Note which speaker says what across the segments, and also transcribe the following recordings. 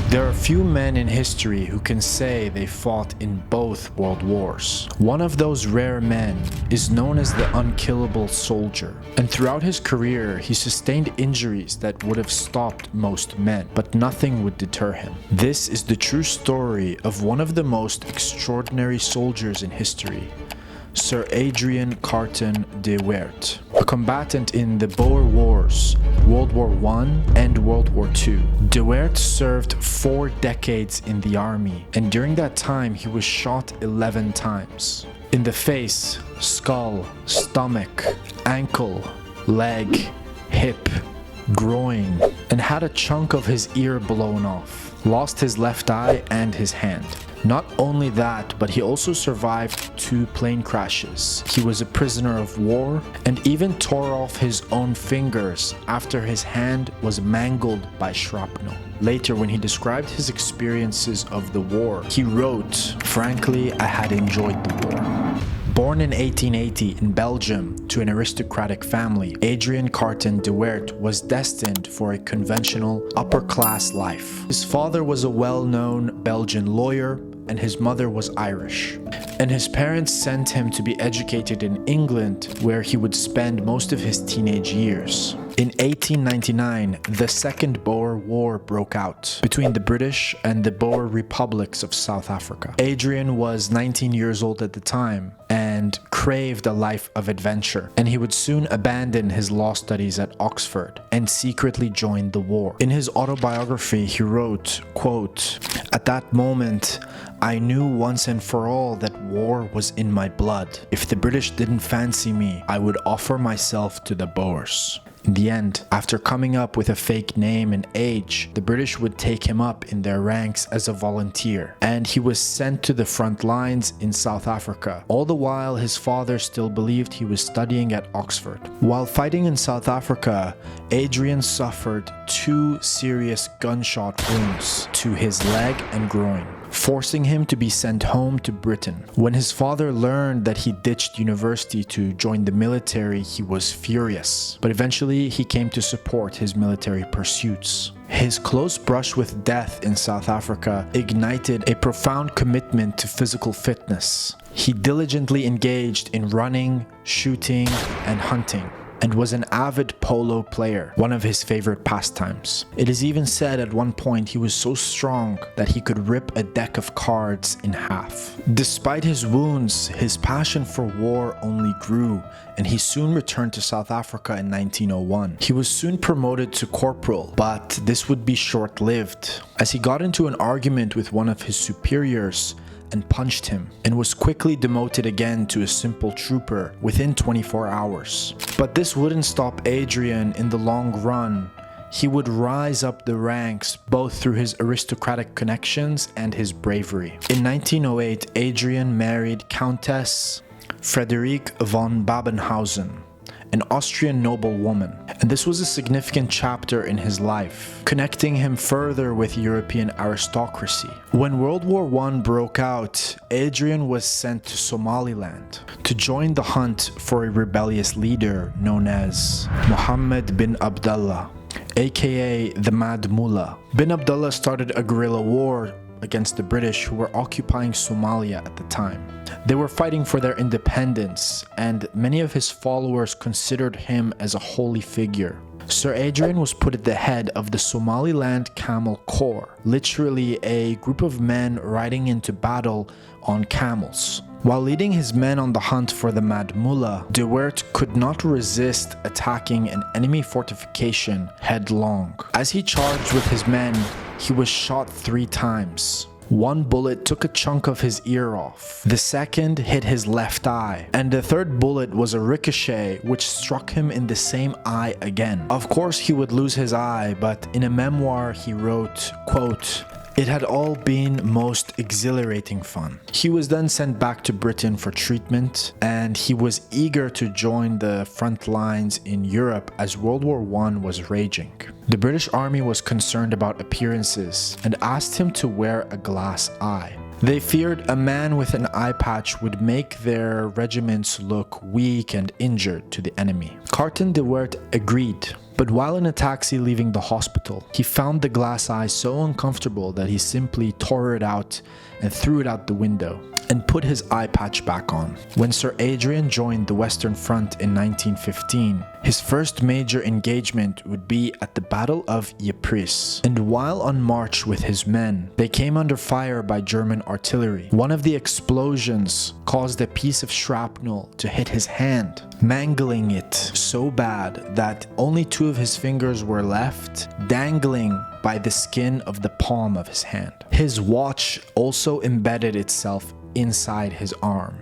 Speaker 1: There are few men in history who can say they fought in both world wars. One of those rare men is known as the Unkillable Soldier, and throughout his career he sustained injuries that would have stopped most men, but nothing would deter him. This is the true story of one of the most extraordinary soldiers in history, Sir Adrian Carton de Wiart, a combatant in the Boer Wars, World War I and World War II. De Wiart served 4 decades in the army, and during that time he was shot 11 times. In the face, skull, stomach, ankle, leg, hip, groin, and had a chunk of his ear blown off. Lost his left eye and his hand. Not only that, but he also survived 2 plane crashes. He was a prisoner of war and even tore off his own fingers after his hand was mangled by shrapnel. Later, when he described his experiences of the war, he wrote, "Frankly, I had enjoyed the war." Born in 1880 in Belgium to an aristocratic family, Adrian Carton de Wiart was destined for a conventional upper-class life. His father was a well-known Belgian lawyer, and his mother was Irish. And his parents sent him to be educated in England, where he would spend most of his teenage years. In 1899, the Second Boer War broke out between the British and the Boer republics of South Africa. Adrian was 19 years old at the time and craved a life of adventure, and he would soon abandon his law studies at Oxford and secretly join the war. In his autobiography, he wrote, quote, "At that moment, I knew once and for all that war was in my blood. If the British didn't fancy me, I would offer myself to the Boers." In the end, after coming up with a fake name and age, the British would take him up in their ranks as a volunteer, and he was sent to the front lines in South Africa. All the while, his father still believed he was studying at Oxford. While fighting in South Africa, Adrian suffered 2 serious gunshot wounds to his leg and groin, forcing him to be sent home to Britain. When his father learned that he ditched university to join the military, he was furious, but eventually he came to support his military pursuits. His close brush with death in South Africa ignited a profound commitment to physical fitness. He diligently engaged in running, shooting, and hunting, and was an avid polo player, one of his favorite pastimes. It is even said at one point he was so strong that he could rip a deck of cards in half. Despite his wounds, his passion for war only grew, and he soon returned to South Africa in 1901. He was soon promoted to corporal, but this would be short-lived, as he got into an argument with one of his superiors and punched him, and was quickly demoted again to a simple trooper within 24 hours. But this wouldn't stop Adrian in the long run. He would rise up the ranks both through his aristocratic connections and his bravery. In 1908, Adrian married Countess Friederike von Babenhausen, an Austrian noblewoman, and this was a significant chapter in his life, connecting him further with European aristocracy. When World War I broke out, Adrian was sent to Somaliland to join the hunt for a rebellious leader known as Mohammed bin Abdullah, aka the Mad Mullah. Bin Abdullah started a guerrilla war against the British, who were occupying Somalia at the time. They were fighting for their independence, and many of his followers considered him as a holy figure. Sir Adrian was put at the head of the Somaliland Camel Corps, literally a group of men riding into battle on camels. While leading his men on the hunt for the Mad Mullah, de Wiart could not resist attacking an enemy fortification headlong. As he charged with his men, he was shot 3 times. One bullet took a chunk of his ear off, the second hit his left eye, and the third bullet was a ricochet which struck him in the same eye again. Of course he would lose his eye, but in a memoir he wrote, quote, "It had all been most exhilarating fun." He was then sent back to Britain for treatment, and he was eager to join the front lines in Europe as World War I was raging. The British Army was concerned about appearances and asked him to wear a glass eye. They feared a man with an eye patch would make their regiments look weak and injured to the enemy. Carton de Wiart agreed. But while in a taxi leaving the hospital, he found the glass eye so uncomfortable that he simply tore it out and threw it out the window and put his eye patch back on. When Sir Adrian joined the Western Front in 1915, his first major engagement would be at the Battle of Ypres. And while on march with his men, they came under fire by German artillery. One of the explosions caused a piece of shrapnel to hit his hand, mangling it so bad that only 2 of his fingers were left, dangling by the skin of the palm of his hand. His watch also embedded itself inside his arm.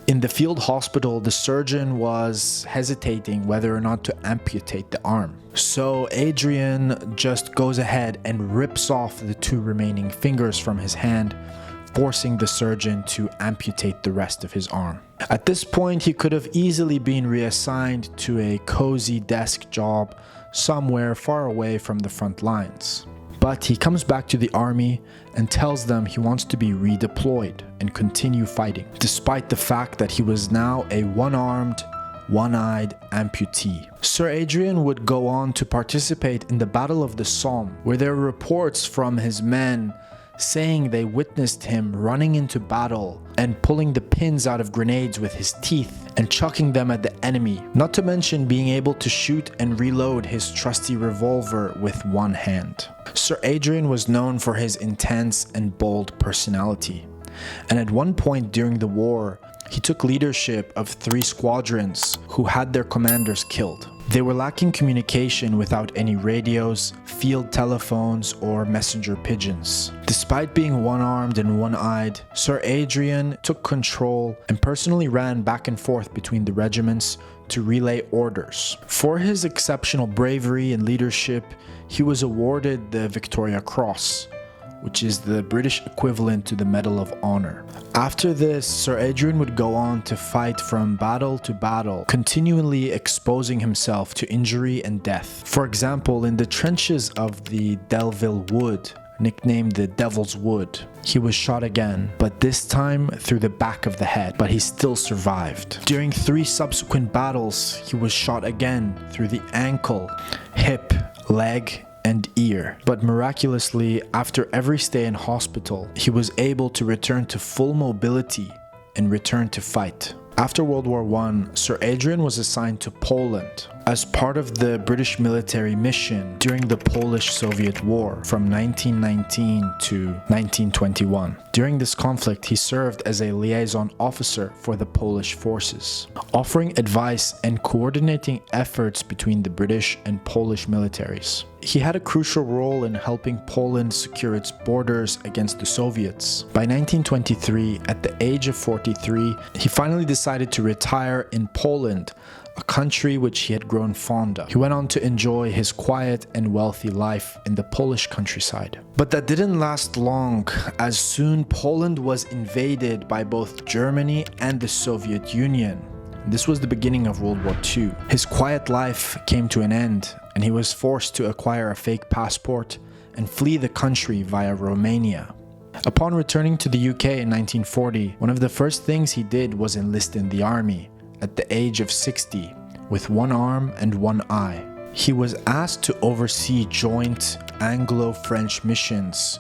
Speaker 1: In the field hospital, the surgeon was hesitating whether or not to amputate the arm. So Adrian just goes ahead and rips off the 2 remaining fingers from his hand, forcing the surgeon to amputate the rest of his arm. At this point, he could have easily been reassigned to a cozy desk job somewhere far away from the front lines. But he comes back to the army and tells them he wants to be redeployed and continue fighting, despite the fact that he was now a one-armed, one-eyed amputee. Sir Adrian would go on to participate in the Battle of the Somme, where there were reports from his men saying they witnessed him running into battle and pulling the pins out of grenades with his teeth and chucking them at the enemy, not to mention being able to shoot and reload his trusty revolver with one hand. Sir Adrian was known for his intense and bold personality, and at one point during the war, he took leadership of 3 squadrons who had their commanders killed. They were lacking communication without any radios, field telephones, or messenger pigeons. Despite being one-armed and one-eyed, Sir Adrian took control and personally ran back and forth between the regiments to relay orders. For his exceptional bravery and leadership, he was awarded the Victoria Cross, which is the British equivalent to the Medal of Honor. After this, Sir Adrian would go on to fight from battle to battle, continually exposing himself to injury and death. For example, in the trenches of the Delville Wood, nicknamed the Devil's Wood, he was shot again, but this time through the back of the head, but he still survived. During 3 subsequent battles, he was shot again through the ankle, hip, leg, and ear. But miraculously, after every stay in hospital, he was able to return to full mobility and return to fight. After World War I, Sir Adrian was assigned to Poland as part of the British military mission during the Polish-Soviet War from 1919 to 1921. During this conflict, he served as a liaison officer for the Polish forces, offering advice and coordinating efforts between the British and Polish militaries. He had a crucial role in helping Poland secure its borders against the Soviets. By 1923, at the age of 43, he finally decided to retire in Poland, a country which he had grown fond of. He went on to enjoy his quiet and wealthy life in the Polish countryside. But that didn't last long, as soon Poland was invaded by both Germany and the Soviet Union. This was the beginning of World War II. His quiet life came to an end, and he was forced to acquire a fake passport and flee the country via Romania. Upon returning to the UK in 1940, one of the first things he did was enlist in the army at the age of 60, with one arm and one eye. He was asked to oversee joint Anglo-French missions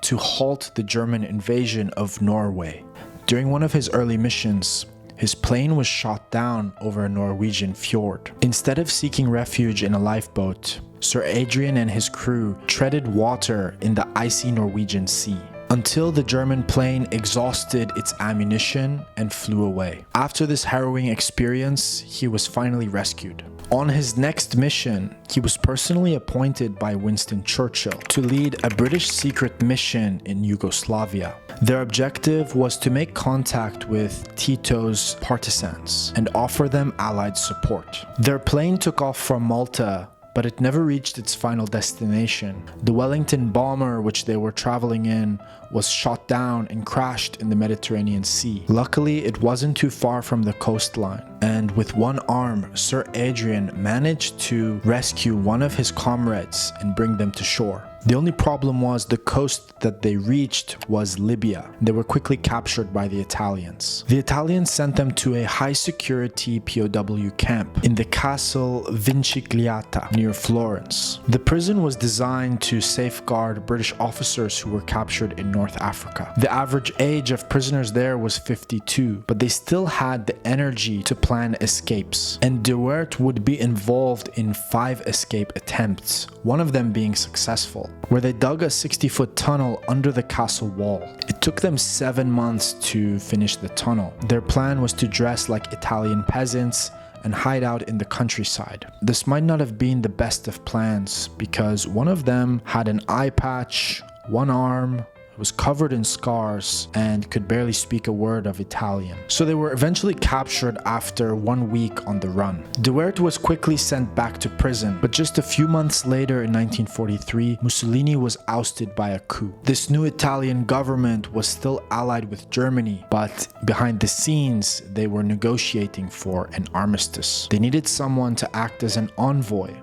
Speaker 1: to halt the German invasion of Norway. During one of his early missions, his plane was shot down over a Norwegian fjord. Instead of seeking refuge in a lifeboat, Sir Adrian and his crew treaded water in the icy Norwegian Sea, until the German plane exhausted its ammunition and flew away. After this harrowing experience, he was finally rescued. On his next mission, he was personally appointed by Winston Churchill to lead a British secret mission in Yugoslavia. Their objective was to make contact with Tito's partisans and offer them Allied support. Their plane took off from Malta, but it never reached its final destination. The Wellington bomber which they were traveling in was shot down and crashed in the Mediterranean Sea. Luckily, it wasn't too far from the coastline, and with one arm, Sir Adrian managed to rescue one of his comrades and bring them to shore. The only problem was the coast that they reached was Libya. They were quickly captured by the Italians. The Italians sent them to a high-security POW camp in the castle Vincigliata near Florence. The prison was designed to safeguard British officers who were captured in North Africa. The average age of prisoners there was 52, but they still had the energy to plan escapes, and de Wiart would be involved in 5 escape attempts, one of them being successful, where they dug a 60-foot tunnel under the castle wall. It took them 7 months to finish the tunnel. Their plan was to dress like Italian peasants and hide out in the countryside. This might not have been the best of plans because one of them had an eye patch, one arm, was covered in scars, and could barely speak a word of Italian. So they were eventually captured after 1 week on the run. De Wiart was quickly sent back to prison, but just a few months later in 1943, Mussolini was ousted by a coup. This new Italian government was still allied with Germany, but behind the scenes, they were negotiating for an armistice. They needed someone to act as an envoy,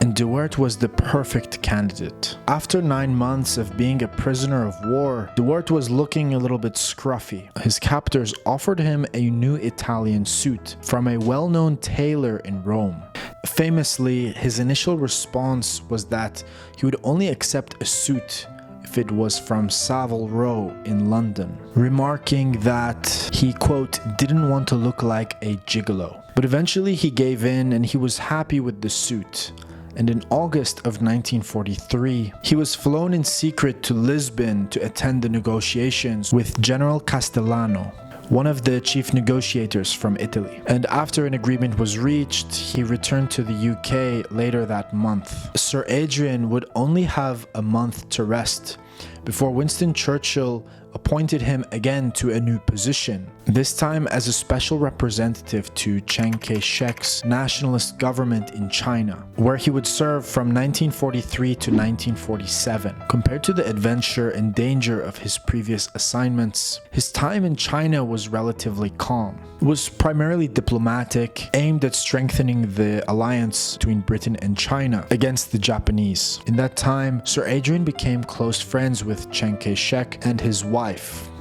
Speaker 1: and de Wiart was the perfect candidate. After 9 months of being a prisoner of war, de Wiart was looking a little bit scruffy. His captors offered him a new Italian suit from a well-known tailor in Rome. Famously, his initial response was that he would only accept a suit if it was from Savile Row in London, remarking that he, quote, didn't want to look like a gigolo. But eventually he gave in and he was happy with the suit. And in August of 1943, he was flown in secret to Lisbon to attend the negotiations with General Castellano, one of the chief negotiators from Italy. And after an agreement was reached, he returned to the UK later that month. Sir Adrian would only have a month to rest before Winston Churchill appointed him again to a new position, this time as a special representative to Chiang Kai-shek's nationalist government in China, where he would serve from 1943 to 1947. Compared to the adventure and danger of his previous assignments, his time in China was relatively calm. It was primarily diplomatic, aimed at strengthening the alliance between Britain and China against the Japanese. In that time, Sir Adrian became close friends with Chiang Kai-shek and his wife.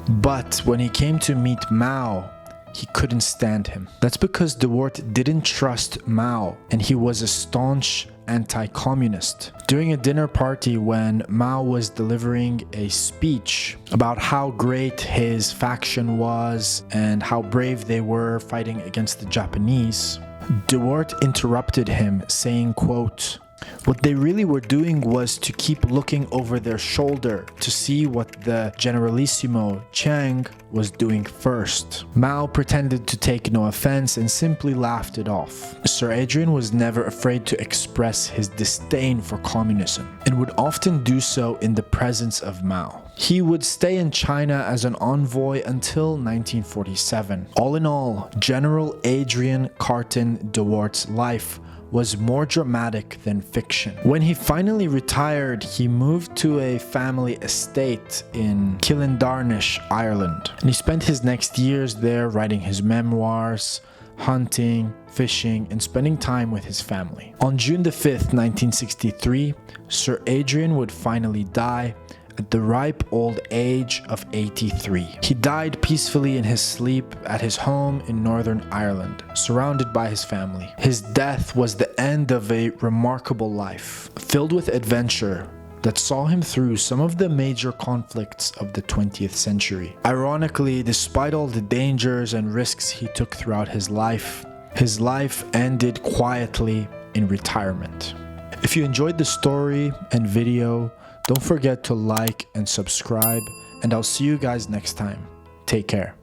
Speaker 1: But when he came to meet Mao, he couldn't stand him. That's because de Wiart didn't trust Mao, and he was a staunch anti-communist. During a dinner party when Mao was delivering a speech about how great his faction was and how brave they were fighting against the Japanese, de Wiart interrupted him, saying, quote, what they really were doing was to keep looking over their shoulder to see what the Generalissimo Chiang was doing first. Mao pretended to take no offense and simply laughed it off. Sir Adrian was never afraid to express his disdain for communism and would often do so in the presence of Mao. He would stay in China as an envoy until 1947. All in all, General Adrian Carton de Wiart's life was more dramatic than fiction. When he finally retired, he moved to a family estate in Killindarnish, Ireland, and he spent his next years there writing his memoirs, hunting, fishing, and spending time with his family. On June the 5th, 1963, Sir Adrian would finally die at the ripe old age of 83. He died peacefully in his sleep at his home in Northern Ireland, surrounded by his family. His death was the end of a remarkable life, filled with adventure that saw him through some of the major conflicts of the 20th century. Ironically, despite all the dangers and risks he took throughout his life ended quietly in retirement. If you enjoyed the story and video, don't forget to like and subscribe, and I'll see you guys next time. Take care.